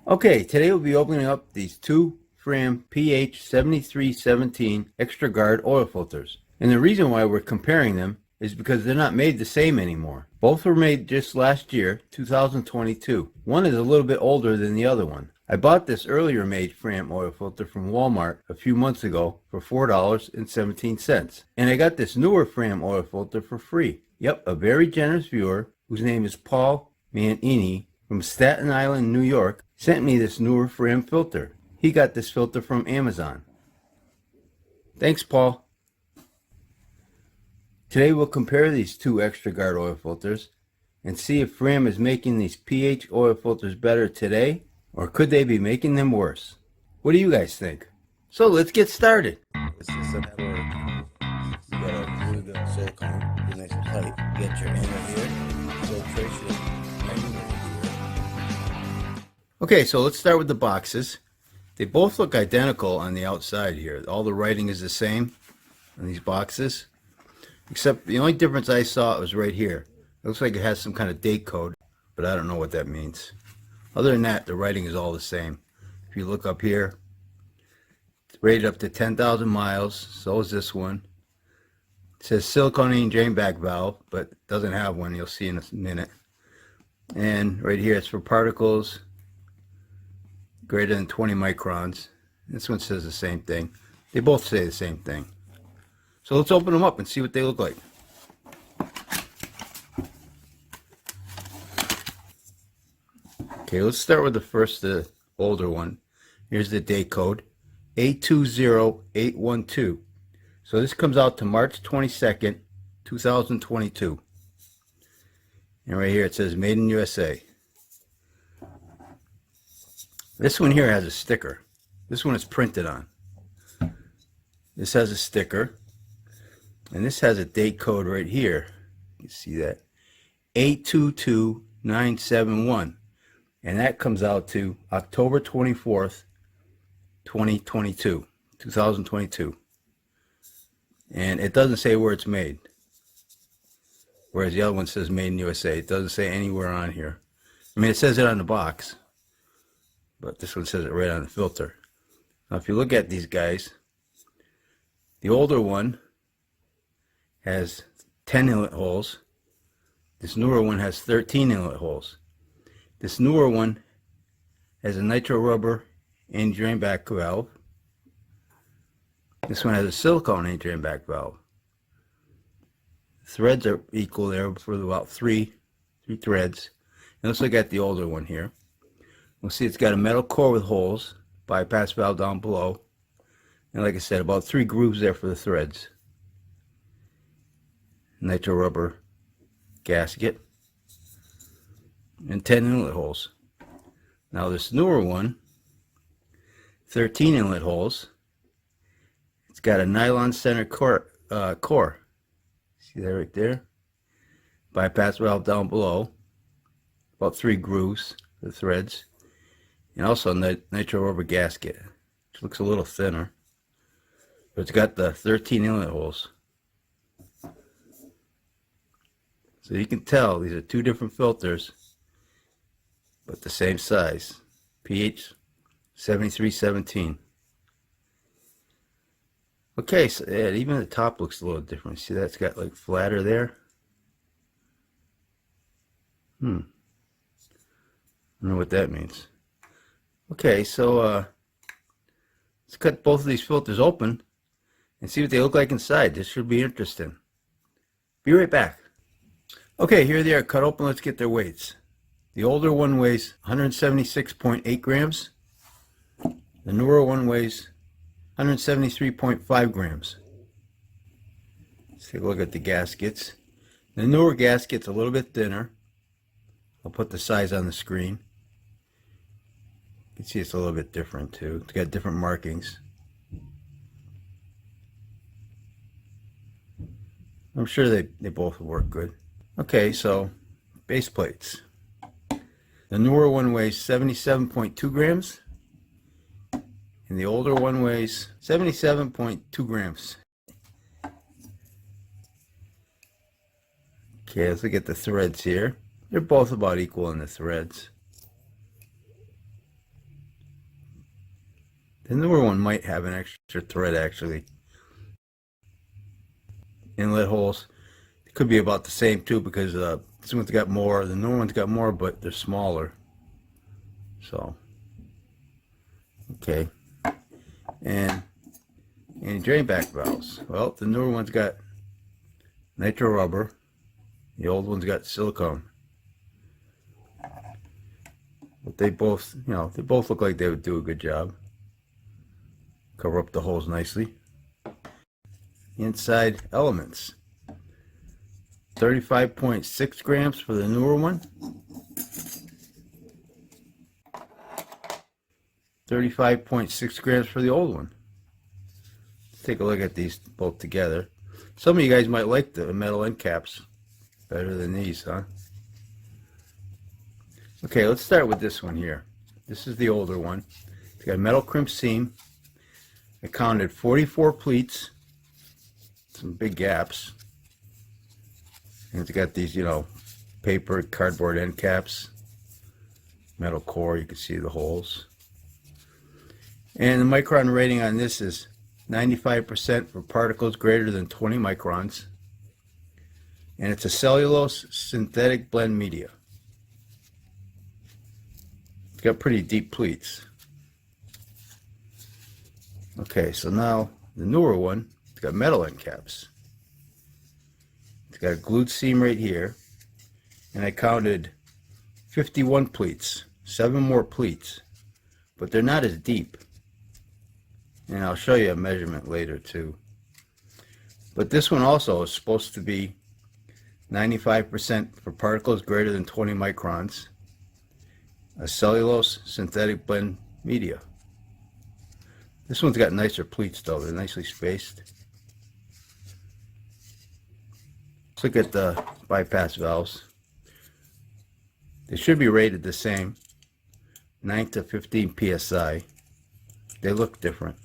Okay, today we'll be opening up these two Fram PH7317 Extra Guard oil filters. And the reason why we're comparing them is because they're not made the same anymore. Both were made just last year, 2022. One is a little bit older than the other one. I bought this earlier made Fram oil filter from Walmart a few months ago for $4.17. And I got this newer Fram oil filter for free. Yep, a very generous viewer whose name is Paul Manini from Staten Island, New York, sent me this Newer Fram filter. He got this filter from Amazon. Thanks, Paul. Today we'll compare these two Extra Guard oil filters and see if Fram is making these pH oil filters better today, or could they be making them worse? What do you guys think? So let's get started. It's just up for, you gotta glue the silicone, be nice and tight. Get your inner here, so trace your inner here. Okay, so let's start with the boxes. They both look identical on the outside here. All the writing is the same on these boxes, except the only difference I saw was right here. It looks like it has some kind of date code, but I don't know what that means. Other than that, the writing is all the same. If you look up here, it's rated up to 10,000 miles. So is this one. It says silicone drain back valve, but it doesn't have one. You'll see in a minute. And right here, it's for particles greater than 20 microns. This one says the same thing. They both say the same thing. So let's open them up and see what they look like. Okay, let's start with the first, the older one. Here's the date code, A20812. So this comes out to March 22nd, 2022. And right here it says Made in USA. This one here has a sticker. This one is printed on. This has a sticker. And this has a date code right here. You can see that. 822971. And that comes out to October 24th, 2022. And it doesn't say where it's made. Whereas the other one says Made in USA. It doesn't say anywhere on here. I mean, it says it on the box, but this one says it right on the filter. Now if you look at these guys, the older one has 10 inlet holes. This newer one has 13 inlet holes. This newer one has a nitro rubber and drain back valve. This one has a silicone and drain back valve. Threads are equal there for about three threads. And let's look at the older one here. We'll see it's got a metal core with holes, bypass valve down below, and like I said, about 3 grooves there for the threads. Nitro rubber gasket, and 10 inlet holes. Now this newer one, 13 inlet holes. It's got a nylon center core. See that right there? Bypass valve down below, about 3 grooves for the threads. And also a nitro rubber gasket, which looks a little thinner, but it's got the 13 inlet holes. So you can tell these are two different filters, but the same size. PH7317. Okay, so yeah, even the top looks a little different. See that's got like flatter there. I don't know what that means. Okay, so let's cut both of these filters open and see what they look like inside. This should be interesting. Be right back. Okay, here they are cut open. Let's get their weights. The older one weighs 176.8 grams. The newer one weighs 173.5 grams. Let's take a look at the gaskets. The newer gasket's a little bit thinner. I'll put the size on the screen. You can see it's a little bit different too. It's got different markings. I'm sure they both work good. Okay, so base plates. The newer one weighs 77.2 grams. And the older one weighs 77.2 grams. Okay, let's look at the threads here. They're both about equal in the threads. The newer one might have an extra thread actually. Inlet holes. It could be about the same too, because this one's got more, the newer one's got more, but they're smaller. So, okay. And drain back valves. Well, the newer one's got nitro rubber. The old one's got silicone. But they both, you know, they both look like they would do a good job. Cover up the holes nicely. Inside elements. 35.6 grams for the newer one. 35.6 grams for the old one. Let's take a look at these both together. Some of you guys might like the metal end caps better than these, huh? Okay, let's start with this one here. This is the older one. It's got a metal crimp seam. I counted 44 pleats, some big gaps. And it's got these, you know, paper, cardboard end caps, metal core, you can see the holes. And the micron rating on this is 95% for particles greater than 20 microns. And it's a cellulose synthetic blend media. It's got pretty deep pleats. Okay, so now the newer one, it's got metal end caps. It's got a glued seam right here. And I counted 51 pleats, 7 more pleats, but they're not as deep. And I'll show you a measurement later too. But this one also is supposed to be 95% for particles greater than 20 microns. A cellulose synthetic blend media. This one's got nicer pleats though, they're nicely spaced. Let's look at the bypass valves. They should be rated the same, 9 to 15 psi. They look different.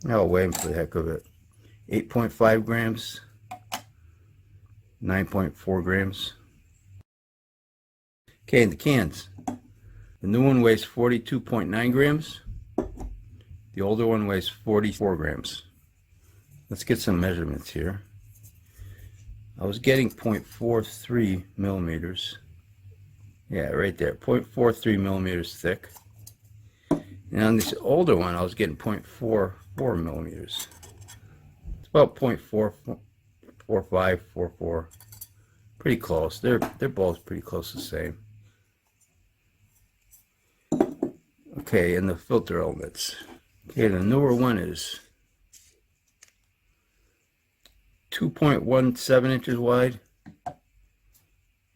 I'll weigh them for the heck of it. 8.5 grams, 9.4 grams. Okay, and the cans. The new one weighs 42.9 grams. The older one weighs 44 grams. Let's get some measurements here. I was getting 0.43 millimeters. Yeah, right there, 0.43 millimeters thick. And on this older one, I was getting 0.44 millimeters. It's about 0.45, 44. Pretty close. They're both pretty close the same. Okay, and the filter elements. Okay, the newer one is 2.17 inches wide,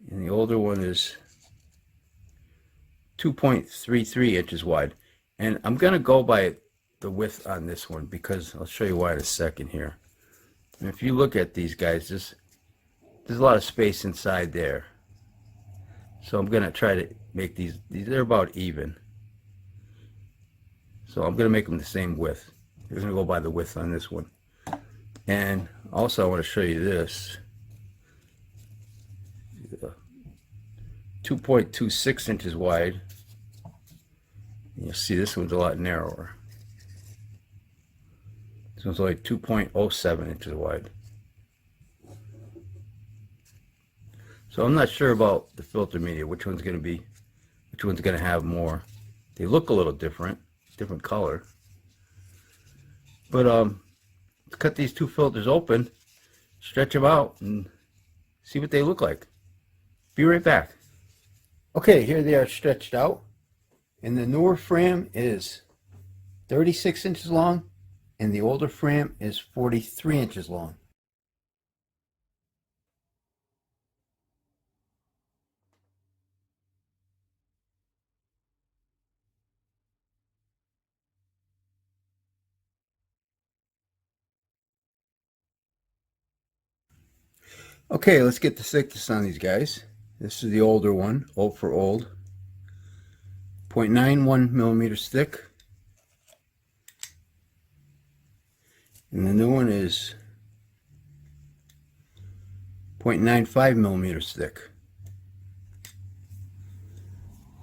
and the older one is 2.33 inches wide. And I'm going to go by the width on this one because I'll show you why in a second here. And if you look at these guys, there's a lot of space inside there. So I'm going to try to make these they're about even. So I'm going to make them the same width. We're going to go by the width on this one. And also I want to show you this. 2.26 inches wide. You'll see this one's a lot narrower. This one's only 2.07 inches wide. So I'm not sure about the filter media, which one's going to have more. They look a little different color. But cut these two filters open, stretch them out, and see what they look like. Be right back. Okay, here they are stretched out. And the newer Fram is 36 inches long, and the older Fram is 43 inches long. Okay, let's get the thickness on these guys. This is the older one, old for old. 0.91 millimeters thick. And the new one is 0.95 millimeters thick.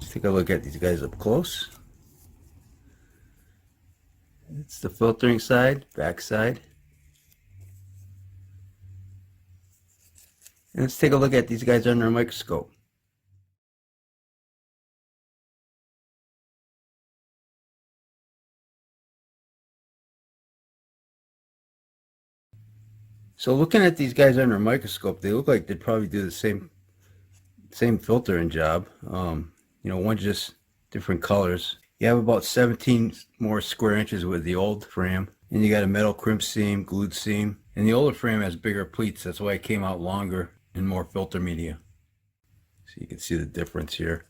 Let's take a look at these guys up close. It's the filtering side, back side. And let's take a look at these guys under a microscope. So looking at these guys under a microscope, they look like they'd probably do the same filtering job. You know, one's just different colors. You have about 17 more square inches with the old Fram, and you got a metal crimp seam, glued seam, and the older Fram has bigger pleats. That's why it came out longer and more filter media. So you can see the difference here,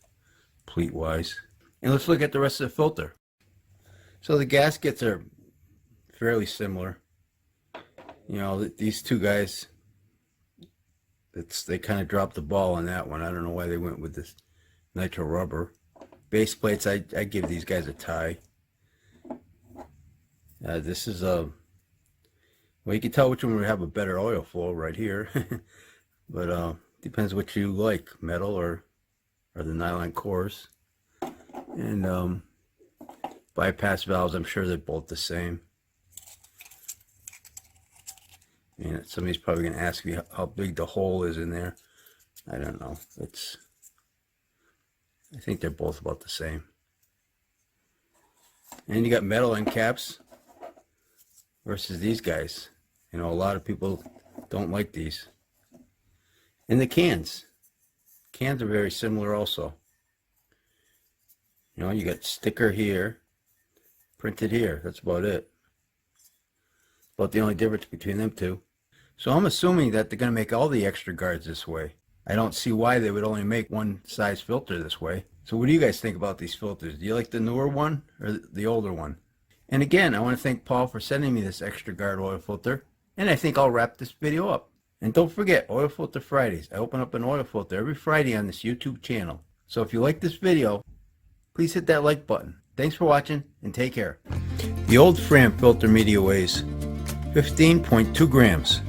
pleat wise. And let's look at the rest of the filter. So the gaskets are fairly similar. You know, these two guys, they kind of dropped the ball on that one. I don't know why they went with this nitro rubber. Base plates, I give these guys a tie. This is well, you can tell which one would have a better oil flow right here. But depends what you like, metal or the nylon cores. And bypass valves, I'm sure they're both the same. And somebody's probably going to ask me how big the hole is in there. I don't know. I think they're both about the same. And you got metal end caps versus these guys. You know, a lot of people don't like these. And the cans. Cans are very similar also. You know, you got sticker here, printed here. That's about it. About the only difference between them two. So I'm assuming that they're going to make all the extra guards this way. I don't see why they would only make one size filter this way. So what do you guys think about these filters? Do you like the newer one or the older one? And again, I want to thank Paul for sending me this extra guard oil filter. And I think I'll wrap this video up. And don't forget, Oil Filter Fridays. I open up an oil filter every Friday on this YouTube channel. So if you like this video, please hit that like button. Thanks for watching and take care. The old Fram filter media weighs 15.2 grams.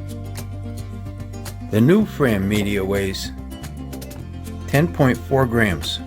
The new Fram media weighs 10.4 grams.